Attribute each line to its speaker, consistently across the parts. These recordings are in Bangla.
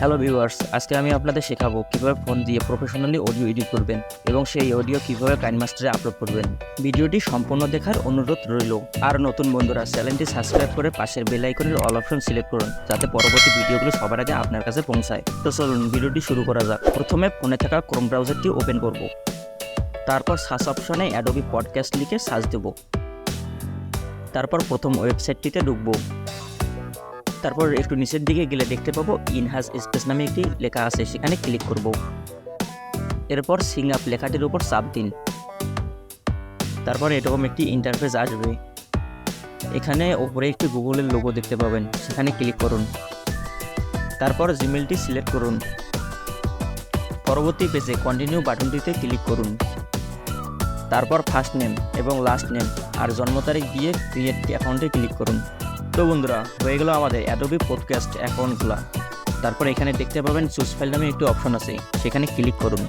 Speaker 1: হ্যালো ভিউয়ার্স, আজকে আমি আপনাদের শেখাবো কিভাবে ফোন দিয়ে প্রফেশনালি অডিও এডিট করবেন এবং সেই অডিও কিভাবে কাইনমাস্টারে আপলোড করবেন। ভিডিওটি সম্পূর্ণ দেখার অনুরোধ রইল। আর নতুন বন্ধুরা চ্যানেলটি সাবস্ক্রাইব করে পাশের বেল আইকনের অল অপশন সিলেক্ট করুন, যাতে পরবর্তী ভিডিওগুলো সবার আগে আপনার কাছে পৌঁছায়। তো চলুন ভিডিওটি শুরু করা যাক। প্রথমে ফোনে থাকা ক্রোম ব্রাউজারটি ওপেন করব। তারপর সার্চ অপশনে অ্যাডোবি পডকাস্ট লিখে সার্চ দেব। তারপর প্রথম ওয়েবসাইটটিতে ঢুকবো। তারপর একটু নিচের দিকে গেলে দেখতে পাবো ইনহাজ স্পেস নামে একটি লেখা আছে, সেখানে ক্লিক করব। এরপর সিং আপ লেখাটির উপর চাপ দিন। তারপর এরকম একটি ইন্টারফেস আসবে। এখানে ওপরে একটি গুগলের লোগো দেখতে পাবেন, সেখানে ক্লিক করুন। তারপর জিমেলটি সিলেক্ট করুন। পরবর্তী পেজে কন্টিনিউ বাটনটিতে ক্লিক করুন। তারপর ফার্স্ট নেম এবং লাস্ট নেম আর জন্ম তারিখ দিয়ে ক্রিয়েট অ্যাকাউন্টে ক্লিক করুন। তো বন্ধুরা, হয়ে গেল আমাদের অ্যাডোবি পডকাস্ট অ্যাকাউন্টগুলো। তারপর এখানে দেখতে পাবেন চুজ ফাইল নামে একটি অপশন আছে, সেখানে ক্লিক করুন।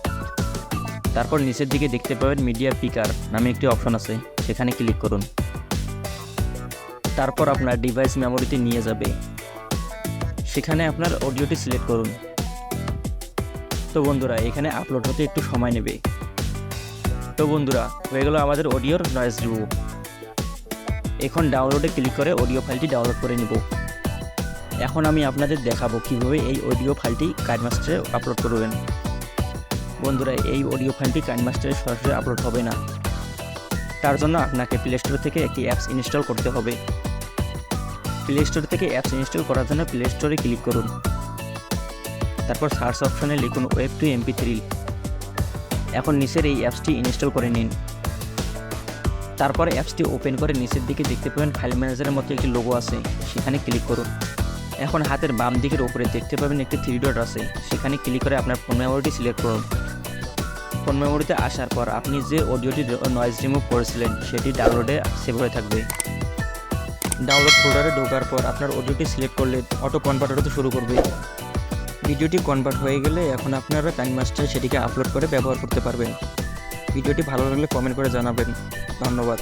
Speaker 1: তারপর নিচের দিকে দেখতে পাবেন মিডিয়া পিকার নামে একটি অপশন আছে, সেখানে ক্লিক করুন। তারপর আপনার ডিভাইস মেমোরিতে নিয়ে যাবে, সেখানে আপনার অডিওটি সিলেক্ট করুন। তো বন্ধুরা, এখানে আপলোড হতে একটু সময় নেবে। তো বন্ধুরা, হয়ে গেল আমাদের অডিওর নয়েজ রিমুভ। এখন ডাউনলোডে ক্লিক করে অডিও ফাইলটি ডাউনলোড করে নিব। এখন আমি আপনাদের দেখাবো কিভাবে এই অডিও ফাইলটি কাইনমাস্টারে আপলোড করবেন। বন্ধুরা, এই অডিও ফাইলটি কাইনমাস্টারে সরাসরি আপলোড হবে না। তার জন্য আপনাকে প্লে স্টোর থেকে একটি অ্যাপস ইনস্টল করতে হবে। প্লে স্টোর থেকে অ্যাপস ইনস্টল করার জন্য প্লে স্টোরে ক্লিক করুন। তারপর সার্চ অপশনে লিখুন ওয়েব টু MP3। এখন নিচের এই অ্যাপসটি ইনস্টল করে নিন। তারপর অ্যাপসটি ওপেন করে নিচের দিকে দেখতে পাবেন ফাইল ম্যানেজারের মতো একটি লোগো আছে, সেখানে ক্লিক করুন। এখন হাতের বাম দিকের উপরে দেখতে পাবেন একটি 3 ডট আছে, সেখানে ক্লিক করে আপনার ফোন মেমোরিটি সিলেক্ট করুন। ফোন মেমোরিতে আসার পর আপনি যে অডিওটি নয়েজ রিমুভ করেছিলেন সেটি ডাউনলোডে সেভ হয়ে থাকবে। ডাউনলোড ফোল্ডারে ঢোকার পর আপনার অডিওটি সিলেক্ট করলে অটো কনভার্ট হতে শুরু করবে। ভিডিওটি কনভার্ট হয়ে গেলে এখন আপনারা কাইনমাস্টারে সেটিকে আপলোড করে ব্যবহার করতে পারবেন। ভিডিওটি ভালো লাগলে কমেন্ট করে জানাবেন। ধন্যবাদ।